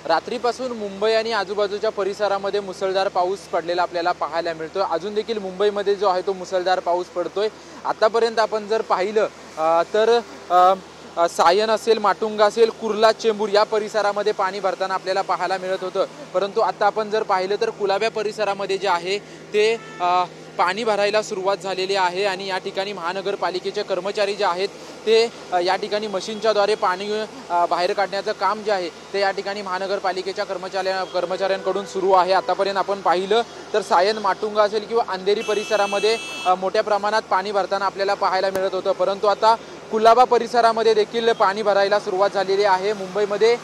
रात्रीपासून मुंबई आणि आजूबाजूच्या परिसरामध्ये मुसळधार पाऊस पडलेला आपल्याला पाहायला मिळतोय। अजून देखील मुंबईमध्ये जो आहे तो मुसळधार पाऊस पडतोय। आतापर्यंत आपण जर पाहिलं तर सायन असेल, माटुंगा असेल, कुर्ला, चेंबूर या परिसरामध्ये पाणी भरताना आपल्याला पाहायला मिळत होतं। परंतु आता आपण जर पाहिलं तर कुलाबा परिसरामध्ये जे आहे ते पाणी भरायला सुरुवात झालेली आहे आणि या ठिकाणी महानगरपालिकेचे कर्मचारी जे आहेत ते या ठिकाणी मशीनच्या द्वारे पाणी बाहेर काढण्याचं काम जे आहे ते या ठिकाणी महानगरपालिकेच्या कर्मचाऱ्यांकडून सुरू आहे। आतापर्यंत आपण पाहिलं तर सायन, माटुंगा असेल किंवा अंधेरी परिसरामध्ये मोठ्या प्रमाणात पाणी भरताना आपल्याला पाहायला मिळत होतं। परंतु आता कुलाबा परिसरामध्ये देखील पाणी भरायला सुरुवात झालेली आहे। मुंबईमध्ये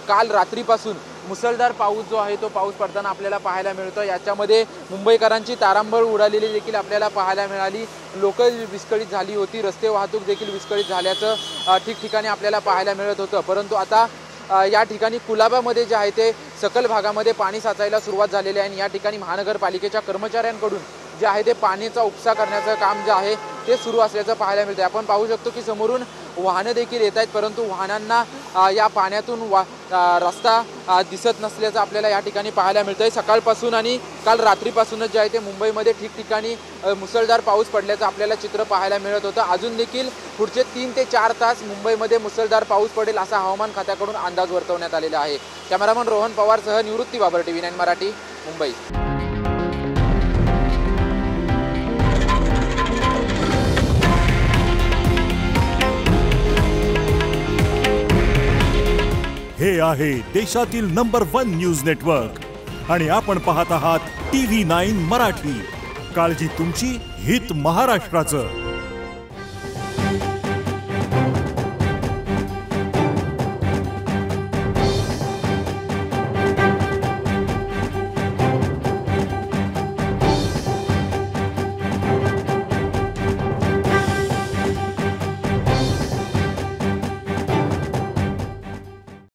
काल रात्रीपासून मुसळधार पाऊस जो आहे तो पाऊस पडताना आपल्याला पाहायला मिळतो। याच्यामध्ये मुंबईकरांची तारांबळ उडालेली देखील आपल्याला पाहायला मिळाली। लोक विस्कळीत झाली होती, रस्ते वाहतूक देखील विस्कळीत झाल्याचं ठिकठिकाणी आपल्याला पाहायला मिळत होतं। परंतु आता या ठिकाणी कुलाबामध्ये जे आहे ते सखल भागामध्ये पाणी साचायला सुरुवात झालेली आहे आणि या ठिकाणी महानगरपालिकेच्या कर्मचाऱ्यांकडून जे आहे ते पाण्याचा उपसा करण्याचं काम जे आहे ते सुरू असल्याचं पाहायला मिळतं। आपण पाहू शकतो की समोरून वाहनं देखील येत आहेत, परंतु वाहनांना या पाण्यातून रस्ता दिसत नसल्याचं आपल्याला या ठिकाणी पाहायला मिळतंय। सकाळपासून आणि काल रात्रीपासूनच जे आहे ते मुंबईमध्ये ठिकठिकाणी मुसळधार पाऊस पडल्याचं आपल्याला चित्र पाहायला मिळत होतं। अजून देखील पुढचे 3 ते 4 तास मुंबईमध्ये मुसळधार पाऊस पडेल असा हवामान खात्याकडून अंदाज वर्तवण्यात आलेला आहे। कॅमेरामन रोहन पवारसह निवृत्ती बाबर, TV9 मराठी, मुंबई। हे आहे देशातील नंबर 1 न्यूज नेटवर्क आणि आपण पाहत आहात TV9 मराठी। काळजी तुमची, हित महाराष्ट्राचं।